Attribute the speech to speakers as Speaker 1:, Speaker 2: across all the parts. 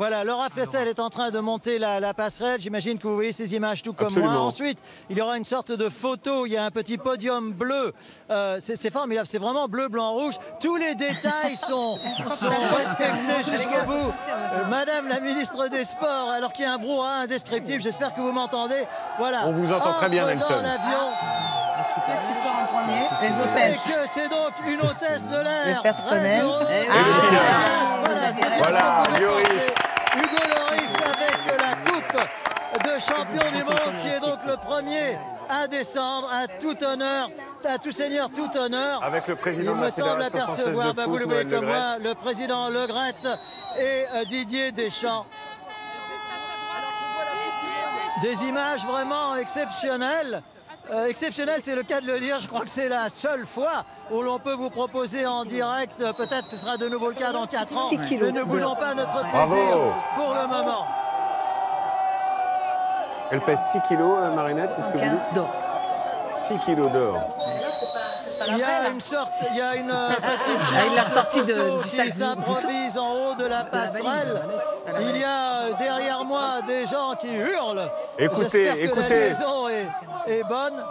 Speaker 1: Voilà, Laura Flessel est en train de monter la passerelle. J'imagine que vous voyez ces images tout comme
Speaker 2: Absolument.
Speaker 1: moi. Ensuite, il y aura une sorte de photo. Il y a un petit podium bleu. C'est formidable. C'est vraiment bleu, blanc, rouge. Tous les détails sont respectés jusqu'au bout. Madame la ministre des Sports, alors qu'il y a un brouhaha indescriptible, j'espère que vous m'entendez. Voilà.
Speaker 2: On vous entend très bien, Nelson.
Speaker 1: Dans l'avion.
Speaker 3: Qu'est-ce qui sort en premier? Les hôtesses.
Speaker 1: Et que c'est donc une hôtesse de l'air.
Speaker 3: Le personnel.
Speaker 2: Voilà, Lloris.
Speaker 1: Hugo Lloris avec la coupe de champion du monde qui est donc le premier à descendre à tout honneur, à tout seigneur, tout honneur.
Speaker 2: Avec le président
Speaker 1: Il
Speaker 2: de la
Speaker 1: me semble
Speaker 2: Fédération française
Speaker 1: apercevoir,
Speaker 2: de
Speaker 1: vous
Speaker 2: foot,
Speaker 1: le voyez
Speaker 2: Noël
Speaker 1: comme
Speaker 2: Le
Speaker 1: moi,
Speaker 2: Graët.
Speaker 1: le président Le Graët et Didier Deschamps. Des images vraiment exceptionnelles. Exceptionnel, c'est le cas de le dire. Je crois que c'est la seule fois où l'on peut vous proposer en direct. Peut-être que ce sera de nouveau le cas dans 4 ans.
Speaker 3: 6 kilos.
Speaker 1: Mais ne boudons pas notre plaisir
Speaker 2: Bravo.
Speaker 1: pour le moment.
Speaker 2: Elle pèse 6 kilos, Marinette, c'est ce que vous
Speaker 3: 15
Speaker 2: dites?
Speaker 3: d'or.
Speaker 2: 6 kilos d'or.
Speaker 1: Il y a une sorte, il y a une petite
Speaker 3: Ah, il l'a sorti du
Speaker 1: photo
Speaker 3: sac
Speaker 1: qui
Speaker 3: du
Speaker 1: s'improvise en haut de la passerelle. Il y a derrière moi des gens qui hurlent.
Speaker 2: Écoutez,
Speaker 1: J'espère que
Speaker 2: écoutez.
Speaker 1: la liaison est bonne.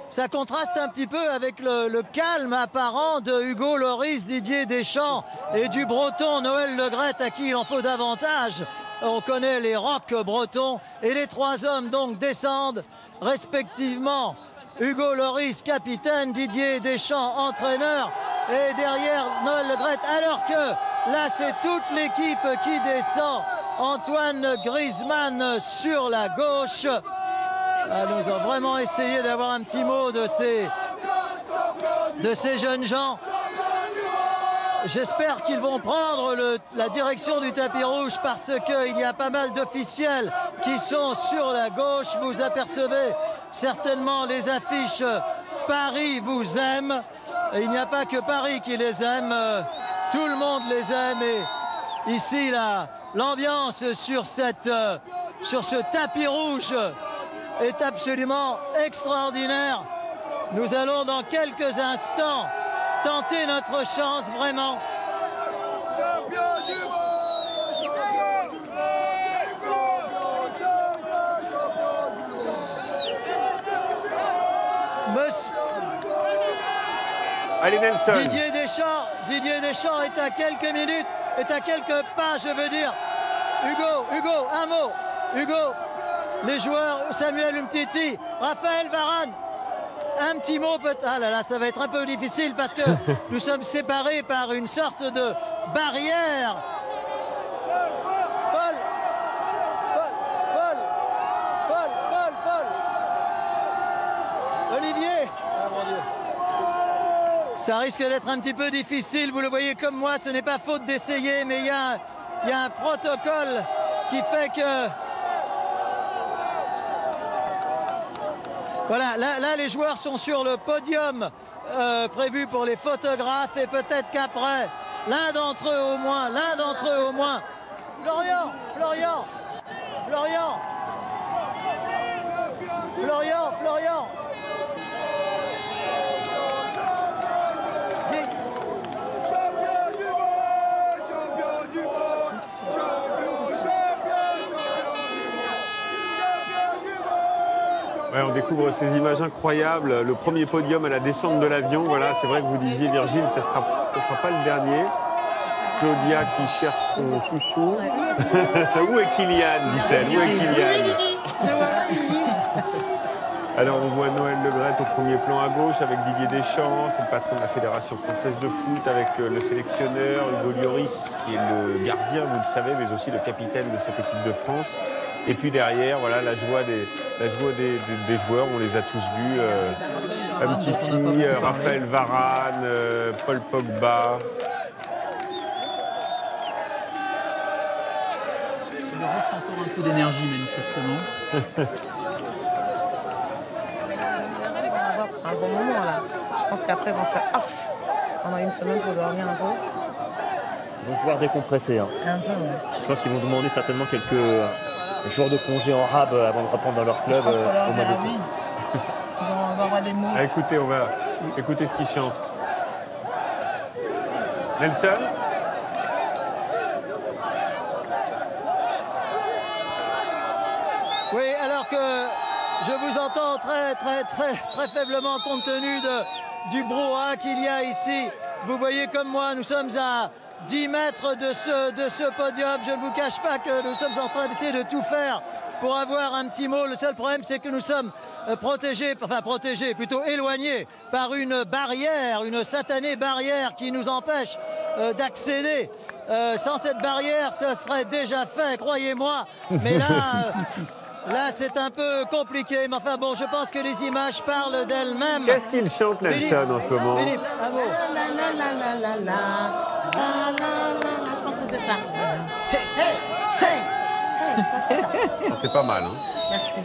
Speaker 1: Ça contraste un petit peu avec le calme apparent de Hugo Lloris, Didier Deschamps et du breton Noël Le Graët à qui il en faut davantage. On connaît les rocs bretons et les trois hommes donc descendent respectivement. Hugo Lloris, capitaine, Didier Deschamps, entraîneur, et derrière Noël Le Graët, alors que là c'est toute l'équipe qui descend. Antoine Griezmann sur la gauche. Nous avons vraiment essayé d'avoir un petit mot de ces jeunes gens. J'espère qu'ils vont prendre la direction du tapis rouge parce qu'il y a pas mal d'officiels qui sont sur la gauche. Vous apercevez certainement les affiches « Paris vous aime ». Il n'y a pas que Paris qui les aime, tout le monde les aime. Et ici, l'ambiance sur ce tapis rouge est absolument extraordinaire. Nous allons dans quelques instants tenter notre chance vraiment. Monsieur
Speaker 2: Allez, Nelson.
Speaker 1: Didier Deschamps est à quelques minutes, est à quelques pas, je veux dire. Hugo, un mot. Hugo, les joueurs, Samuel Umtiti, Raphaël Varane. Un petit mot peut-être. Ah là là, ça va être un peu difficile parce que nous sommes séparés par une sorte de barrière. Paul. Olivier. Ah mon Dieu. Ça risque d'être un petit peu difficile. Vous le voyez comme moi, ce n'est pas faute d'essayer, mais il y a un protocole qui fait que. Voilà, là les joueurs sont sur le podium prévu pour les photographes et peut-être qu'après, l'un d'entre eux au moins. Florian.
Speaker 2: Ouais, on découvre ces images incroyables. Le premier podium à la descente de l'avion. Voilà, c'est vrai que vous disiez, Virgile, ça sera pas le dernier. Claudia qui cherche son chouchou. Où est Kylian, dit-elle? Où est Kylian? Alors on voit Noël Le Graët au premier plan à gauche avec Didier Deschamps, c'est le patron de la Fédération française de foot, avec le sélectionneur Hugo Lloris qui est le gardien, vous le savez, mais aussi le capitaine de cette équipe de France. Et puis derrière, voilà, la joie des joueurs, on les a tous vus. Umtiti, Raphaël Varane, Paul Pogba.
Speaker 4: Il reste encore un peu d'énergie, manifestement.
Speaker 3: Un bon moment là. Je pense qu'après ils vont faire off pendant une semaine pour dormir un peu.
Speaker 5: Ils vont pouvoir décompresser. Hein.
Speaker 3: Un peu, ouais.
Speaker 5: Je pense qu'ils vont demander certainement quelques jours de congé en rab avant de reprendre dans leur club
Speaker 3: Je pense qu'on leur
Speaker 5: au mois
Speaker 3: dira
Speaker 5: d'août.
Speaker 3: oui. On va avoir des mots.
Speaker 2: Ah, écoutez, on va écouter ce qu'il chante. Nelson?
Speaker 1: alors que je vous entends très faiblement compte tenu du brouhaha qu'il y a ici. Vous voyez comme moi, nous sommes à 10 mètres de ce podium. Je ne vous cache pas que nous sommes en train d'essayer de tout faire pour avoir un petit mot. Le seul problème, c'est que nous sommes protégés, plutôt éloignés par une barrière, une satanée barrière qui nous empêche d'accéder. Sans cette barrière, ce serait déjà fait, croyez-moi. Mais là, c'est un peu compliqué. Mais enfin bon, je pense que les images parlent d'elles-mêmes.
Speaker 2: Qu'est-ce qu'il chante, Nelson, en ce moment?
Speaker 1: Philippe, un mot.
Speaker 3: Je pense que c'est ça.
Speaker 2: C'est pas mal, hein?
Speaker 3: Merci.